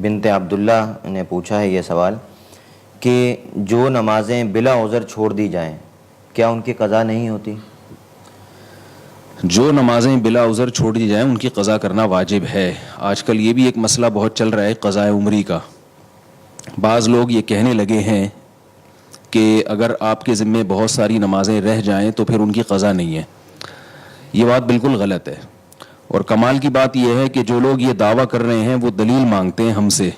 بنت عبداللہ نے پوچھا ہے یہ سوال کہ جو نمازیں بلا عذر چھوڑ دی جائیں کیا ان کی قضا نہیں ہوتی؟ جو نمازیں بلا عذر چھوڑ دی جائیں ان کی قضا کرنا واجب ہے. آج کل یہ بھی ایک مسئلہ بہت چل رہا ہے قضاء عمری کا. بعض لوگ یہ کہنے لگے ہیں کہ اگر آپ کے ذمے بہت ساری نمازیں رہ جائیں تو پھر ان کی قضا نہیں ہے. یہ بات بالکل غلط ہے. اور کمال کی بات یہ ہے کہ جو لوگ یہ دعویٰ کر رہے ہیں وہ دلیل مانگتے ہیں ہم سے،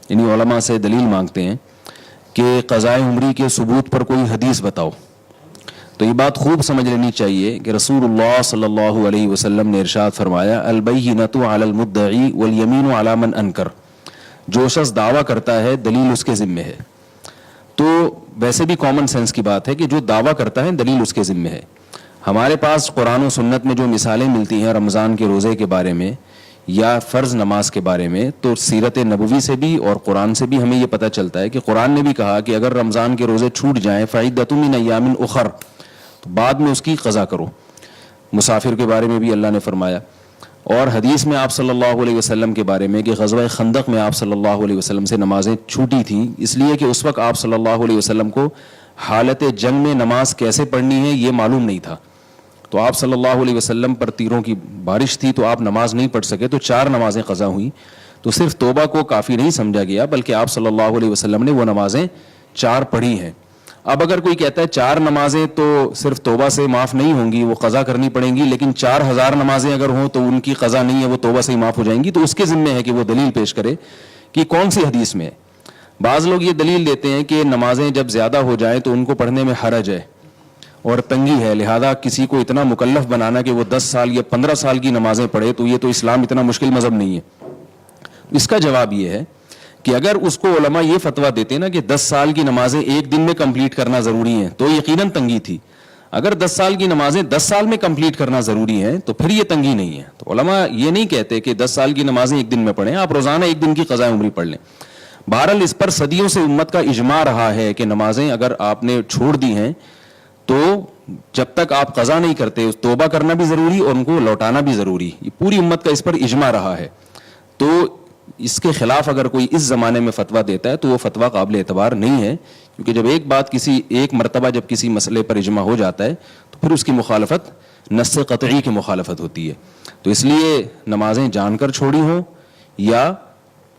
یعنی علماء سے دلیل مانگتے ہیں کہ قضاء عمری کے ثبوت پر کوئی حدیث بتاؤ. تو یہ بات خوب سمجھ لینی چاہیے کہ رسول اللہ صلی اللہ علیہ وسلم نے ارشاد فرمایا البینۃ علی المدعی والیمین علی من انکر. جو شخص دعویٰ کرتا ہے دلیل اس کے ذمے ہے. تو ویسے بھی کامن سینس کی بات ہے کہ جو دعویٰ کرتا ہے دلیل اس کے ذمے ہے. ہمارے پاس قرآن و سنت میں جو مثالیں ملتی ہیں رمضان کے روزے کے بارے میں یا فرض نماز کے بارے میں، تو سیرت نبوی سے بھی اور قرآن سے بھی ہمیں یہ پتہ چلتا ہے کہ قرآن نے بھی کہا کہ اگر رمضان کے روزے چھوٹ جائیں فعدۃ من ایام اخر، تو بعد میں اس کی قضا کرو. مسافر کے بارے میں بھی اللہ نے فرمایا. اور حدیث میں آپ صلی اللہ علیہ وسلم کے بارے میں کہ غزوہ خندق میں آپ صلی اللہ علیہ وسلم سے نمازیں چھوٹی تھیں اس لیے کہ اس وقت آپ صلی اللہ علیہ وسلم کو حالت جنگ میں نماز کیسے پڑھنی ہے یہ معلوم نہیں تھا. تو آپ صلی اللہ علیہ وسلم پر تیروں کی بارش تھی تو آپ نماز نہیں پڑھ سکے، تو 4 نمازیں قضا ہوئیں. تو صرف توبہ کو کافی نہیں سمجھا گیا بلکہ آپ صلی اللہ علیہ وسلم نے وہ نمازیں 4 پڑھی ہیں. اب اگر کوئی کہتا ہے 4 نمازیں تو صرف توبہ سے معاف نہیں ہوں گی، وہ قضا کرنی پڑیں گی، لیکن 4000 نمازیں اگر ہوں تو ان کی قضا نہیں ہے، وہ توبہ سے ہی معاف ہو جائیں گی، تو اس کے ذمہ ہے کہ وہ دلیل پیش کرے کہ کون سی حدیث میں ہے. بعض لوگ یہ دلیل دیتے ہیں کہ نمازیں جب زیادہ ہو جائیں تو ان کو پڑھنے میں حرج ہے اور تنگی ہے، لہذا کسی کو اتنا مکلف بنانا کہ وہ 10 سال یا 15 سال کی نمازیں پڑھے تو یہ تو اسلام اتنا مشکل مذہب نہیں ہے. اس کا جواب یہ ہے کہ اگر اس کو علماء یہ فتویٰ دیتے نا کہ 10 سال کی نمازیں ایک دن میں کمپلیٹ کرنا ضروری ہیں تو یقیناً تنگی تھی. اگر 10 سال کی نمازیں 10 سال میں کمپلیٹ کرنا ضروری ہیں تو پھر یہ تنگی نہیں ہے. تو علماء یہ نہیں کہتے کہ 10 سال کی نمازیں ایک دن میں پڑھیں، آپ روزانہ ایک دن کی قضاء عمری پڑھ لیں. بہرحال اس پر صدیوں سے امت کا اجماع رہا ہے کہ نمازیں اگر آپ نے چھوڑ دی ہیں تو جب تک آپ قضا نہیں کرتے توبہ کرنا بھی ضروری اور ان کو لوٹانا بھی ضروری. یہ پوری امت کا اس پر اجماع رہا ہے. تو اس کے خلاف اگر کوئی اس زمانے میں فتویٰ دیتا ہے تو وہ فتویٰ قابل اعتبار نہیں ہے، کیونکہ جب ایک مرتبہ جب کسی مسئلے پر اجماع ہو جاتا ہے تو پھر اس کی مخالفت نص قطعی کی مخالفت ہوتی ہے. تو اس لیے نمازیں جان کر چھوڑی ہوں یا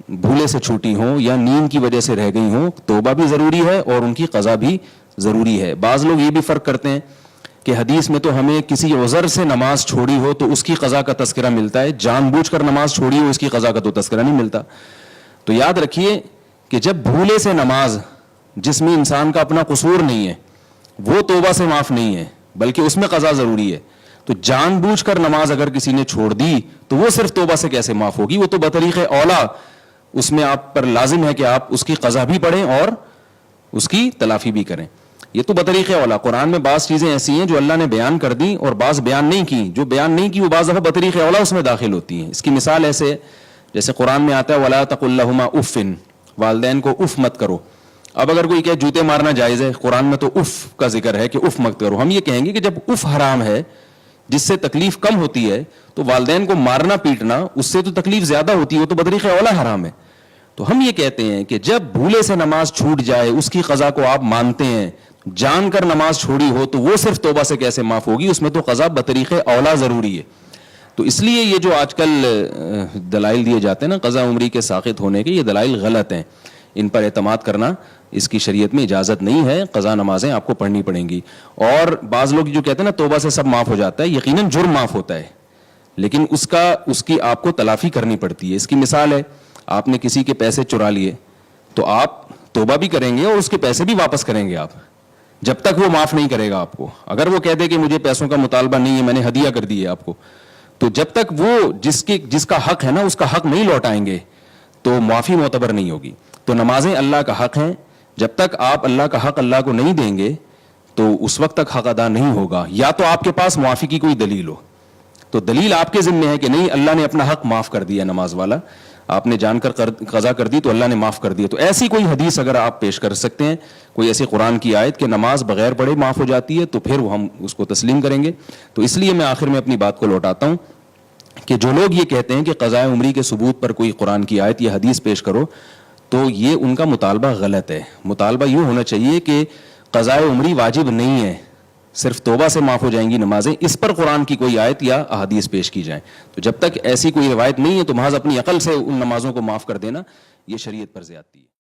بھولے سے چھوٹی ہوں یا نیند کی وجہ سے رہ گئی ہوں، توبہ بھی ضروری ہے اور ان کی قضا بھی ضروری ہے. بعض لوگ یہ بھی فرق کرتے ہیں کہ حدیث میں تو ہمیں کسی عذر سے نماز چھوڑی ہو تو اس کی قضا کا تذکرہ ملتا ہے، جان بوجھ کر نماز چھوڑی ہو اس کی قضا کا تو تذکرہ نہیں ملتا. تو یاد رکھیے کہ جب بھولے سے نماز جس میں انسان کا اپنا قصور نہیں ہے وہ توبہ سے معاف نہیں ہے بلکہ اس میں قضا ضروری ہے. تو جان بوجھ کر نماز اگر کسی نے چھوڑ دی تو وہ صرف توبہ سے کیسے معاف ہوگی؟ وہ تو بطریق اولا اس میں آپ پر لازم ہے کہ آپ اس کی قضا بھی پڑھیں اور اس کی تلافی بھی کریں. یہ تو بطریق اولا. قرآن میں بعض چیزیں ایسی ہیں جو اللہ نے بیان کر دی اور بعض بیان نہیں کی. جو بیان نہیں کی وہ بعض دفعہ بطریق اولا اس میں داخل ہوتی ہیں. اس کی مثال ایسے جیسے قرآن میں آتا ہے وَلَا تَقُلْ لَهُمَا اُفٍّ، والدین کو اف مت کرو. اب اگر کوئی کہے جوتے مارنا جائز ہے، قرآن میں تو اف کا ذکر ہے کہ اف مت کرو. ہم یہ کہیں گے کہ جب اف حرام ہے جس سے تکلیف کم ہوتی ہے تو والدین کو مارنا پیٹنا اس سے تو تکلیف زیادہ ہوتی ہے، وہ تو بطریق اولا حرام ہے. تو ہم یہ کہتے ہیں کہ جب بھولے سے نماز چھوٹ جائے اس کی قضا کو آپ مانتے ہیں، جان کر نماز چھوڑی ہو تو وہ صرف توبہ سے کیسے معاف ہوگی؟ اس میں تو قضا بطریق اولا ضروری ہے. تو اس لیے یہ جو آج کل دلائل دیے جاتے ہیں نا قضا عمری کے ساقط ہونے کے، یہ دلائل غلط ہیں. ان پر اعتماد کرنا اس کی شریعت میں اجازت نہیں ہے. قضا نمازیں آپ کو پڑھنی پڑیں گی. اور بعض لوگ جو کہتے ہیں نا توبہ سے سب معاف ہو جاتا ہے، یقیناً جرم معاف ہوتا ہے لیکن اس کی آپ کو تلافی کرنی پڑتی ہے. اس کی مثال ہے آپ نے کسی کے پیسے چرا لیے تو آپ توبہ بھی کریں گے اور اس کے پیسے بھی واپس کریں گے آپ جب تک وہ معاف نہیں کرے گا آپ کو. اگر وہ کہہ دے کہ مجھے پیسوں کا مطالبہ نہیں ہے، میں نے ہدیہ کر دی ہے آپ کو، تو جب تک وہ جس کا حق ہے نا اس کا حق نہیں لوٹائیں گے تو معافی معتبر نہیں ہوگی. تو نمازیں اللہ کا حق ہیں، جب تک آپ اللہ کا حق اللہ کو نہیں دیں گے تو اس وقت تک حق ادا نہیں ہوگا. یا تو آپ کے پاس معافی کی کوئی دلیل ہو، تو دلیل آپ کے ذمہ ہے کہ نہیں اللہ نے اپنا حق معاف کر دیا، نماز والا آپ نے جان کر قضا کر دی تو اللہ نے معاف کر دیا. تو ایسی کوئی حدیث اگر آپ پیش کر سکتے ہیں، کوئی ایسی قرآن کی آیت کہ نماز بغیر پڑھے معاف ہو جاتی ہے، تو پھر ہم اس کو تسلیم کریں گے. تو اس لیے میں آخر میں اپنی بات کو لوٹاتا ہوں کہ جو لوگ یہ کہتے ہیں کہ قضاء عمری کے ثبوت پر کوئی قرآن کی آیت یا حدیث پیش کرو تو یہ ان کا مطالبہ غلط ہے. مطالبہ یوں ہونا چاہیے کہ قضاء عمری واجب نہیں ہے, صرف توبہ سے معاف ہو جائیں گی نمازیں, اس پر قرآن کی کوئی آیت یا احادیث پیش کی جائیں. تو جب تک ایسی کوئی روایت نہیں ہے تو محض اپنی عقل سے ان نمازوں کو معاف کر دینا یہ شریعت پر زیادتی ہے.